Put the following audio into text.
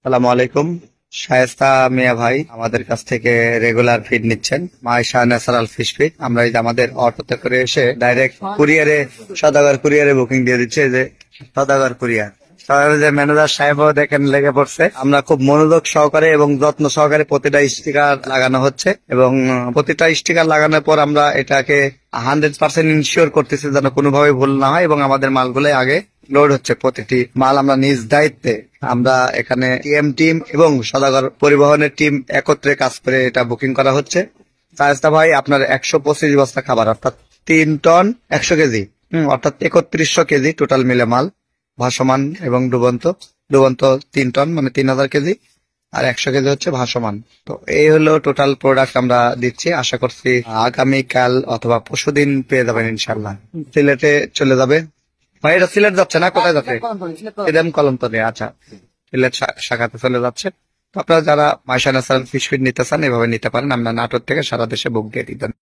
সালামু আলাইকুম। শায়েস্তা মিয়া ভাই আমাদের কাছ থেকে রেগুলার ফিড নিচ্ছেন, মাইশা ন্যাচারাল ফিশ ফিড। আমরা এই যে আমাদের অটোতে করে এসে ডাইরেক্ট কুরিয়ারে, সদাগর কুরিয়ারে বুকিং দিয়ে দিচ্ছে। যে সদাগর কুরিয়ার, সদাগরের যে ম্যানেজার সাহেবও দেখেন লেগে পড়ছে। আমরা খুব মনোযোগ সহকারে এবং যত্ন সহকারে প্রতিটা স্টিকার লাগানো হচ্ছে, এবং প্রতিটা স্টিকার লাগানোর পর আমরা এটাকে 100% ইনশিওর করতেছি যেন কোনোভাবে ভুল না হয়, এবং আমাদের মালগুলো আগে লোড হচ্ছে। প্রতিটি মাল আমরা নিজ দায়িত্বে, আমরা এখানে টিম এবং সদাগর পরিবহনের টিম একত্রে কাজ করে এটা বুকিং করা হচ্ছে। শায়েস্তা ভাই, আপনার 125 বস্তা খাবার, অর্থাৎ 3 টন 100 কেজি, অর্থাৎ 3100 কেজি টোটাল মিলে মাল, ভাসমান এবং ডুবন্ত। ডুবন্ত 3 টন মানে 3000 কেজি, আর 100 কেজি হচ্ছে ভাসমান। তো এই হলো টোটাল প্রোডাক্ট আমরা দিচ্ছি। আশা করছি আগামীকাল অথবা পরশুদিন পেয়ে যাবেন ইনশাল্লাহ। সিলেটে চলে যাবে ভাই। এটা সিলেট যাচ্ছে না, কোথায় যাচ্ছে? এদেম কলমতলী। আচ্ছা, সিলেট শাখাতে চলে যাচ্ছে। তো আপনারা যারা মাইশা ন্যাচারাল ফিশ ফিড নিতে চান এভাবে নিতে পারেন। আমরা নাটোর থেকে সারা দেশে বুক দিয়ে দিতেন।